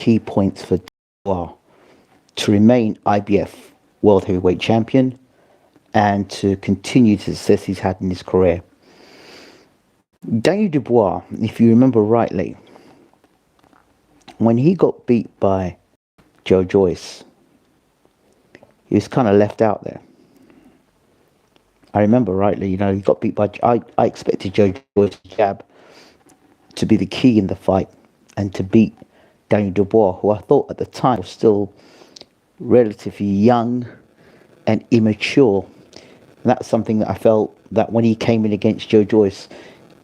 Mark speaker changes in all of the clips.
Speaker 1: key points for Dubois to remain IBF World Heavyweight Champion and to continue the success he's had in his career. Daniel Dubois, if you remember rightly, when he got beat by Joe Joyce, he was kind of left out there. I remember rightly, he got beat by... I expected Joe Joyce's jab to be the key in the fight and to beat Daniel Dubois, who I thought at the time was still relatively young and immature. And that's something that I felt that when he came in against Joe Joyce,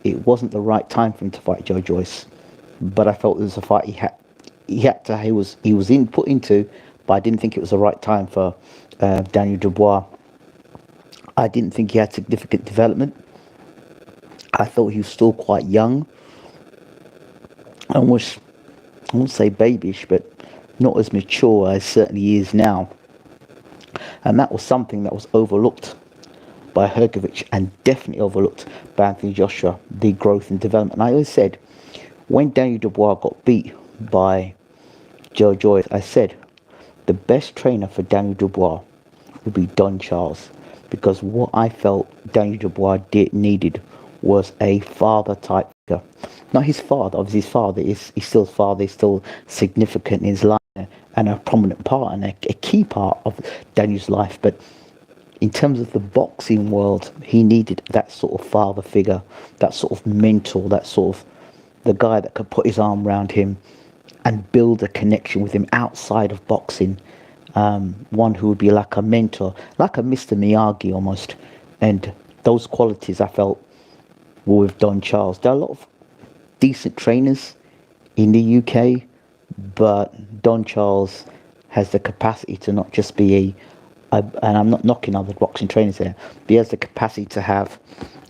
Speaker 1: it wasn't the right time for him to fight Joe Joyce. But I felt it was a fight he was put into, but I didn't think it was the right time for Daniel Dubois. I didn't think he had significant development. I thought he was still quite young. I won't say babyish, but not as mature as certainly he is now. And that was something that was overlooked by Hrgovic and definitely overlooked by Anthony Joshua, the growth and development. And I always said, when Daniel Dubois got beat by Joe Joyce, I said, the best trainer for Daniel Dubois would be Don Charles. Because what I felt Daniel Dubois needed was a father-type figure. Not his father, obviously his father is still his father, he's still significant in his life and a prominent part and a key part of Daniel's life. But in terms of the boxing world, he needed that sort of father figure, that sort of mentor, that sort of the guy that could put his arm around him and build a connection with him outside of boxing. One who would be like a mentor, like a Mr. Miyagi almost. And those qualities I felt were with Don Charles. There are a lot of decent trainers in the UK, but Don Charles has the capacity to not just be and I'm not knocking other boxing trainers there, but he has the capacity to have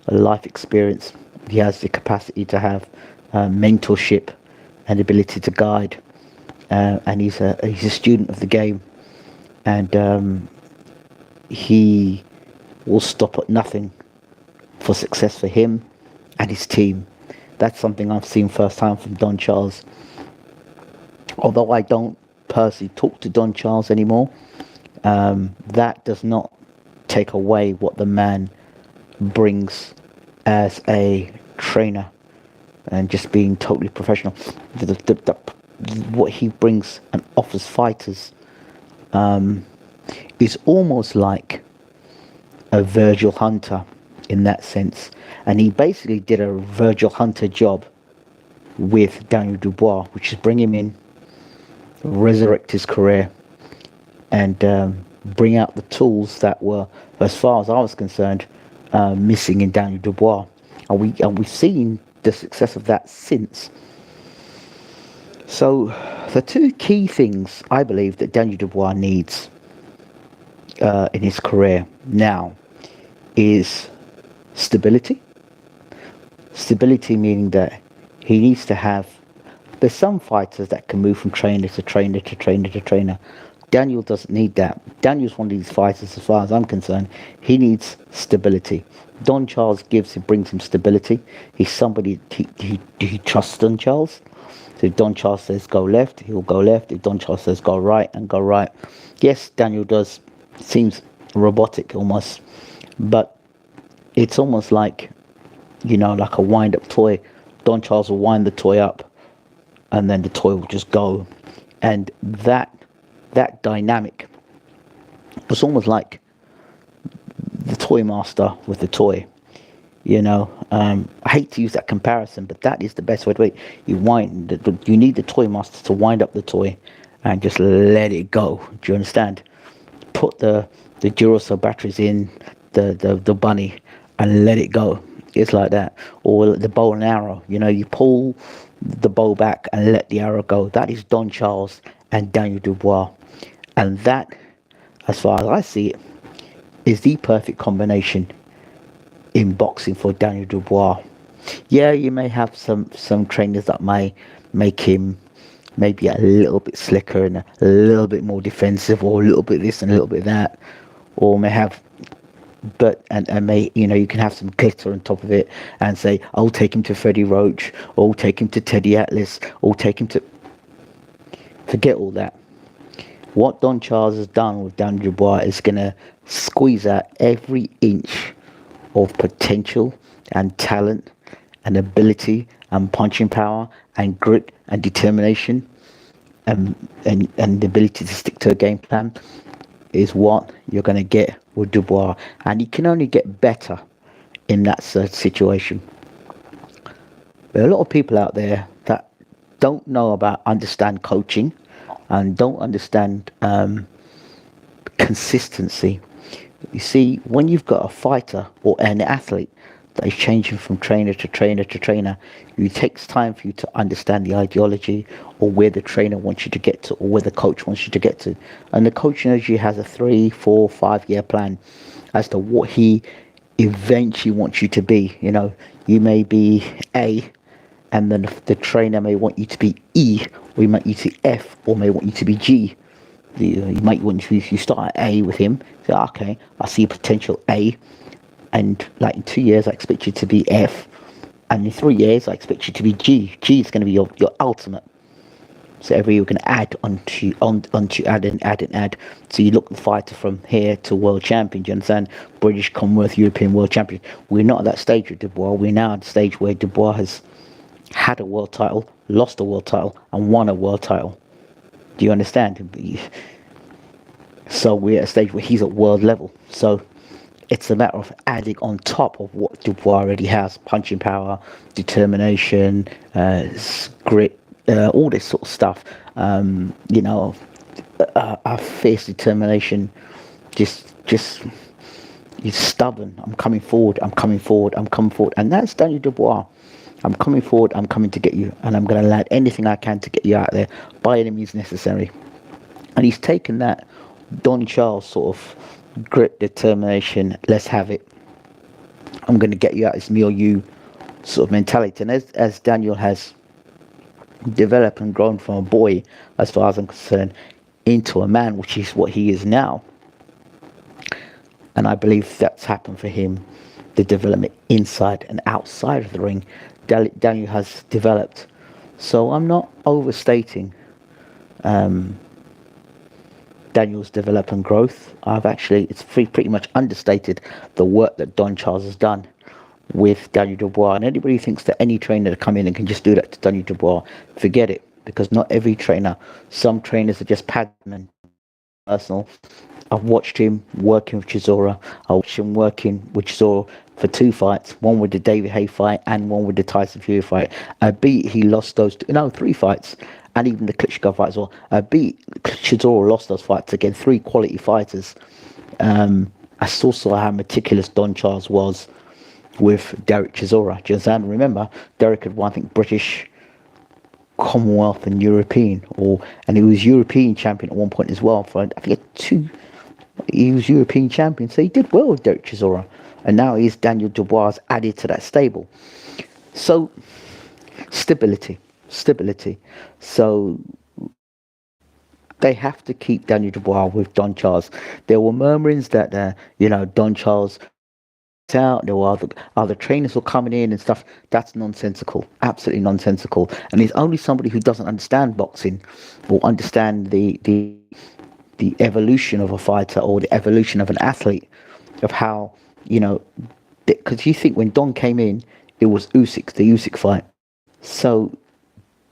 Speaker 1: a life experience. He has the capacity to have mentorship and ability to guide. And he's a student of the game. And he will stop at nothing for success for him and his team. That's something I've seen firsthand from Don Charles. Although I don't personally talk to Don Charles anymore, that does not take away what the man brings as a trainer and just being totally professional. What he brings and offers fighters is almost like a Virgil Hunter in that sense. And he basically did a Virgil Hunter job with Daniel Dubois, which is bring him in, resurrect his career, and bring out the tools that were, as far as I was concerned, missing in Daniel Dubois. And we've seen the success of that since. So the two key things I believe that Daniel Dubois needs in his career now is stability. Stability meaning that he needs to have... There's some fighters that can move from trainer to trainer to trainer to trainer. Daniel doesn't need that. Daniel's one of these fighters, as far as I'm concerned, he needs stability. Don Charles brings him stability. He's somebody, he trusts Don Charles. So if Don Charles says go left, he'll go left. If Don Charles says go right, and go right. Yes, Daniel seems robotic almost, but it's almost like, like a wind-up toy. Don Charles will wind the toy up, and then the toy will just go. And that dynamic was almost like the toy master with the toy. I hate to use that comparison, but that is the best way to do it. You need the toy master to wind up the toy and just let it go. Do you understand? Put the Duracell batteries in the bunny and let it go. It's like that. Or the bow and arrow. You pull the bow back and let the arrow go. That is Don Charles and Daniel Dubois. And that, as far as I see it, is the perfect combination in boxing for Daniel Dubois. Yeah, you may have some trainers that may make him maybe a little bit slicker and a little bit more defensive, or a little bit this and a little bit that, or may have, and may, you can have some glitter on top of it and say, I'll take him to Freddie Roach, or I'll take him to Teddy Atlas, or take him to... Forget all that. What Don Charles has done with Daniel Dubois is going to squeeze out every inch of potential and talent and ability and punching power and grit and determination and the ability to stick to a game plan is what you're going to get with Dubois. And he can only get better in that situation. There are a lot of people out there that don't know understand coaching and don't understand consistency. You see, when you've got a fighter or an athlete that is changing from trainer to trainer to trainer, it takes time for you to understand the ideology or where the trainer wants you to get to or where the coach wants you to get to. And the coach usually has a 3, 4, 5 year plan as to what he eventually wants you to be. You know, you may be A, and then the trainer may want you to be E, or he might you to F, or may want you to be G. You might want to, if you start at A with him, say, okay, I see a potential A, and like in 2 years I expect you to be F, and in 3 years I expect you to be G. G is going to be your ultimate. So every year you can add onto add and add and add. So you look the fighter from here to world champion. Do you understand? British, Commonwealth, European world champion. We're not at that stage with Dubois. We're now at the stage where Dubois has had a world title, lost a world title, and won a world title. Do you understand? So we're at a stage where he's at world level. So it's a matter of adding on top of what Dubois already has: punching power, determination, grit, all this sort of stuff. You know, a fierce determination. Just you're stubborn. I'm coming forward. I'm coming forward. I'm coming forward. And that's Daniel Dubois. I'm coming forward. I'm coming to get you, and I'm going to land anything I can to get you out there by any means necessary. And he's taken that Don Charles sort of grit, determination. Let's have it. I'm going to get you out. It's me or you sort of mentality. And as Daniel has developed and grown from a boy, as far as I'm concerned, into a man, which is what he is now. And I believe that's happened for him. The development inside and outside of the ring, Daniel has developed. So I'm not overstating Daniel's development growth. It's pretty much understated the work that Don Charles has done with Daniel Dubois. And anybody who thinks that any trainer to come in and can just do that to Daniel Dubois, forget it. Because not every trainer, some trainers are just padding personal. I've watched him working with Chisora. I watched him working with Chisora for 2 fights, one with the David Haye fight and one with the Tyson Fury fight. He lost those 3 fights, and even the Klitschko fight as well. Chisora lost those fights against 3 quality fighters. I still saw how meticulous Don Charles was with Derek Chisora. Do you understand? Remember, Derek had won, I think, British, Commonwealth and European, and he was European champion at one point as well. He was European champion, so he did well with Derek Chisora, and now he's Daniel Dubois added to that stable. So stability. So they have to keep Daniel Dubois with Don Charles. There were murmurings that Don Charles out, there were other trainers were coming in and stuff. That's nonsensical, absolutely nonsensical. And it's only somebody who doesn't understand boxing or understand the evolution of a fighter or the evolution of an athlete, of how, because you think when Don came in, it was the Usyk fight. So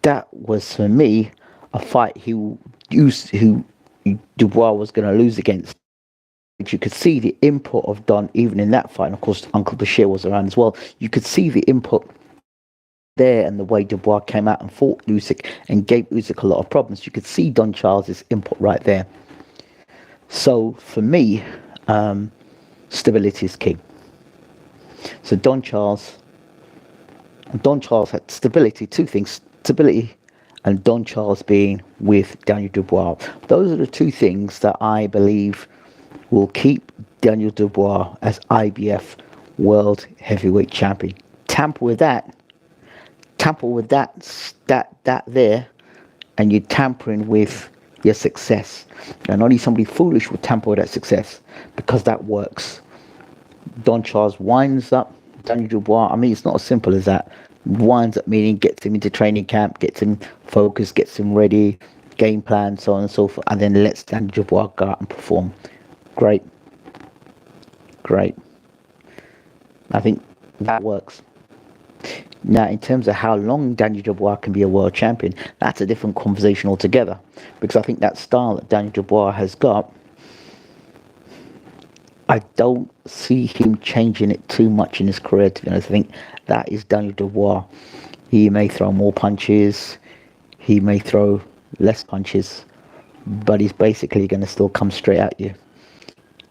Speaker 1: that was, for me, a fight who Dubois was going to lose against. You could see the input of Don even in that fight, and of course Uncle Bashir was around as well. You could see the input there, and the way Dubois came out and fought Usyk and gave Usyk a lot of problems. You could see Don Charles's input right there. So for me, stability is key. So Don Charles had stability, 2 things: stability and Don Charles being with Daniel Dubois. Those are the 2 things that I believe will keep Daniel Dubois as IBF World Heavyweight Champion. Tamper with that there, and you're tampering with your success. And only somebody foolish would tamper with that success, because that works. Don Charles winds up Daniel Dubois. I mean, it's not as simple as that. Winds up meaning gets him into training camp, gets him focused, gets him ready, game plan, so on and so forth, and then lets Daniel Dubois go out and perform. Great. Great. I think that works. Now, in terms of how long Daniel Dubois can be a world champion, that's a different conversation altogether. Because I think that style that Daniel Dubois has got, I don't see him changing it too much in his career, to be honest. I think that is Daniel Dubois. He may throw more punches, he may throw less punches, but he's basically going to still come straight at you.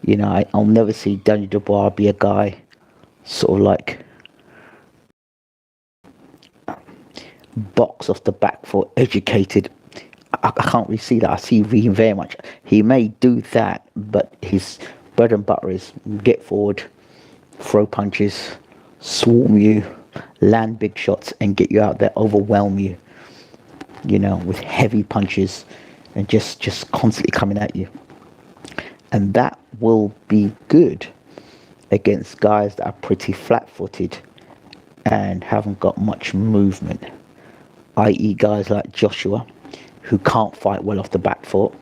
Speaker 1: You know, I'll never see Daniel Dubois be a guy sort of like box off the back foot, educated. I can't really see that. I see him very much. He may do that, but his bread and butter is get forward, throw punches, swarm you, land big shots, and get you out there, overwhelm you, you know, with heavy punches and just constantly coming at you. And that will be good against guys that are pretty flat-footed and haven't got much movement, i.e. guys like Joshua, who can't fight well off the back foot,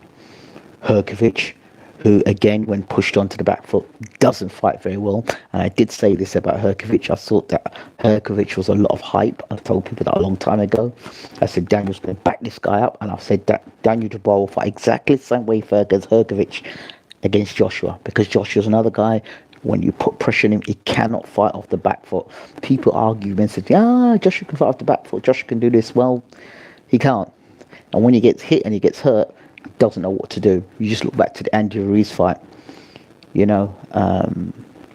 Speaker 1: Hrgović, who again, when pushed onto the back foot, doesn't fight very well. And I did say this about Hrgović. I thought that Hrgović was a lot of hype. I told people that a long time ago. I said Daniel's going to back this guy up, and I've said that Daniel Dubois will fight exactly the same way as Hrgović against Joshua, because Joshua's another guy. When you put pressure on him, he cannot fight off the back foot. People argue and say, Joshua can fight off the back foot. Joshua can do this. Well, he can't. And when he gets hit and he gets hurt, he doesn't know what to do. You just look back to the Andy Ruiz fight, you know.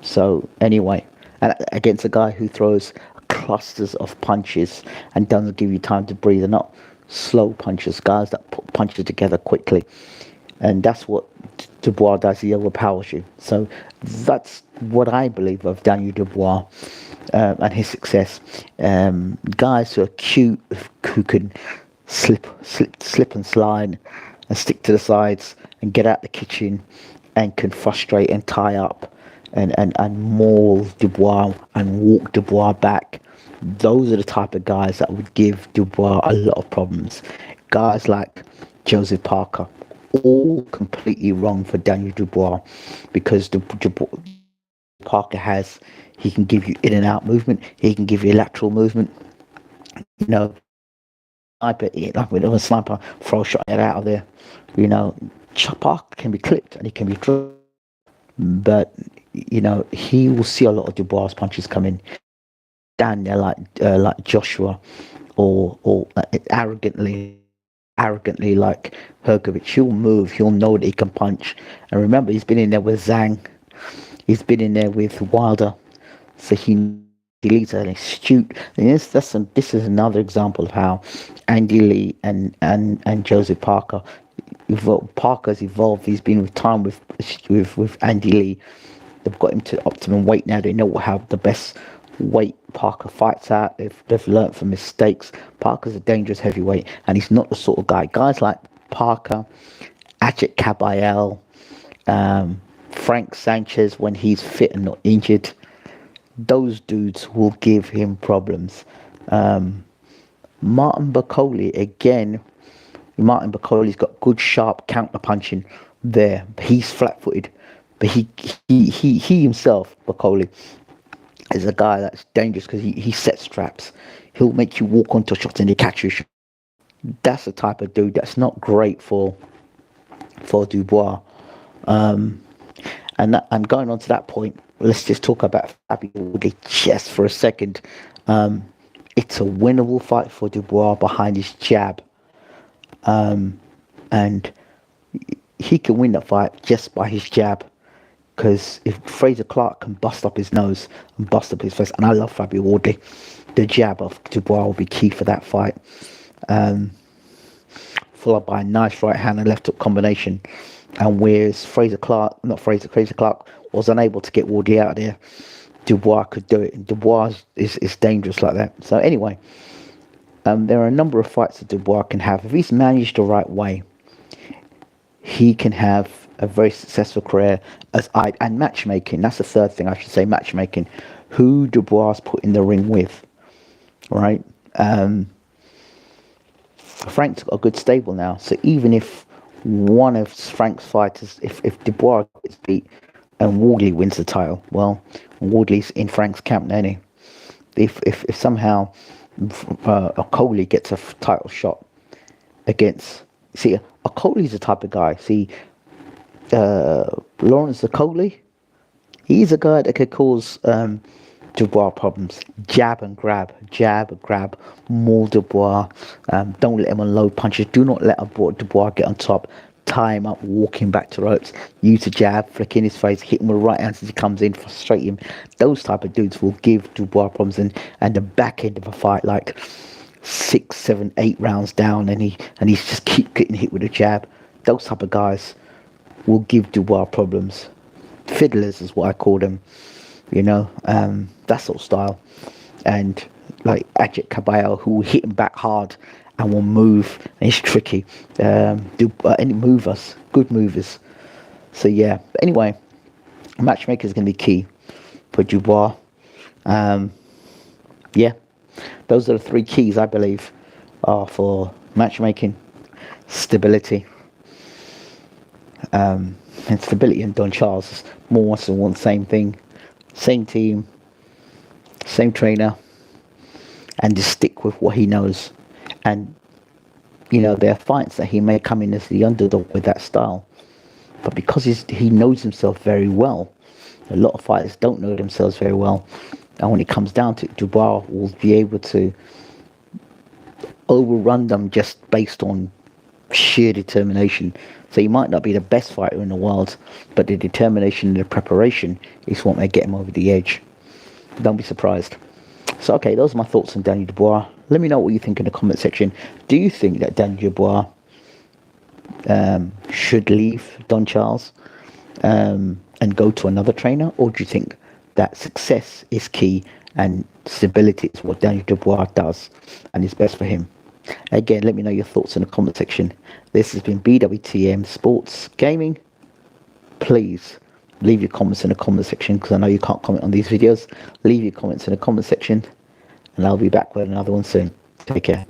Speaker 1: So anyway, and against a guy who throws clusters of punches and doesn't give you time to breathe, and not slow punches, guys that put punches together quickly. And that's what Dubois does. He overpowers you. So that's what I believe of Daniel Dubois and his success. Guys who are cute, who can slip and slide and stick to the sides and get out the kitchen and can frustrate and tie up and maul Dubois and walk Dubois back. Those are the type of guys that would give Dubois a lot of problems. Guys like Joseph Parker, all completely wrong for Daniel Dubois, because Parker he can give you in and out movement, he can give you lateral movement, you know, sniper, like with a sniper, throw a shot out of there, you know. Parker can be clipped and he can be dropped, but you know, he will see a lot of Dubois punches coming down there like Joshua, or arrogantly like Hrgović. He'll move, he'll know that he can punch. And remember, he's been in there with Zhang, he's been in there with Wilder, so he's an astute. And this is another example of how Andy Lee and Joseph Parker, Parker's evolved. He's been with time with Andy Lee. They've got him to optimum weight now. They know how the best weight Parker fights at. They've learned from mistakes. Parker's a dangerous heavyweight, and he's not the sort of guys like Parker, Ajit Kabayel, Frank Sanchez when he's fit and not injured. Those dudes will give him problems. Martin Bakole, again, Martin Bacole's got good sharp counter punching there. He's flat-footed, but he himself, Bakole, is a guy that's dangerous because he sets traps. He'll make you walk onto a shot and he catch you. That's the type of dude that's not great for Dubois. And going on to that point, let's just talk about Fabio Wardley just for a second. It's a winnable fight for Dubois behind his jab. And he can win that fight just by his jab. Because if Fraser Clark can bust up his nose and bust up his face, and I love Fabio Wardley, the jab of Dubois will be key for that fight. Followed by a nice right hand and left hook combination. And whereas Fraser Clark was unable to get Wardley out of there, Dubois could do it. And Dubois is dangerous like that. So anyway, there are a number of fights that Dubois can have. If he's managed the right way, he can have a very successful career and matchmaking. That's the third thing I should say, matchmaking. Who Dubois put in the ring with, right? Frank's got a good stable now. So even if one of Frank's fighters, if Dubois gets beat and Wardley wins the title, well, Wardley's in Frank's camp now, isn't he? If somehow Coley gets a title shot against, see, Coley's the type of guy. See, Lawrence Coley, he's a guy that could cause Dubois problems. Jab and grab, maul Dubois. Don't let him unload punches. Do not let Dubois get on top. Tie him up, walking back to ropes. Use a jab, flick in his face, hit him with a right hand as he comes in, frustrate him. Those type of dudes will give Dubois problems. And the back end of a fight, like 6, 7, 8 rounds down, and he's just keep getting hit with a jab. Those type of guys will give Dubois problems. Fiddlers is what I call them. You know, that sort of style. And like Ajit Cabello, who will hit him back hard and will move, and it's tricky. Any movers, good movers. So yeah, but anyway, matchmaker is going to be key for Dubois. Yeah, those are the 3 keys I believe are for matchmaking: stability, and stability. And Don Charles more wants to want the same thing. Same team, same trainer, and just stick with what he knows. And, you know, there are fights that he may come in as the underdog with that style. But because he knows himself very well, a lot of fighters don't know themselves very well. And when it comes down to it, Dubois will be able to overrun them just based on sheer determination. So he might not be the best fighter in the world, but the determination and the preparation is what may get him over the edge. Don't be surprised. So, okay, those are my thoughts on Daniel Dubois. Let me know what you think in the comment section. Do you think that Daniel Dubois should leave Don Charles and go to another trainer? Or do you think that success is key and stability is what Daniel Dubois does and is best for him? Again, let me know your thoughts in the comment section. This has been BWTM Sports Gaming. Please leave your comments in the comment section, because I know you can't comment on these videos. Leave your comments in the comment section, and I'll be back with another one soon. Take care.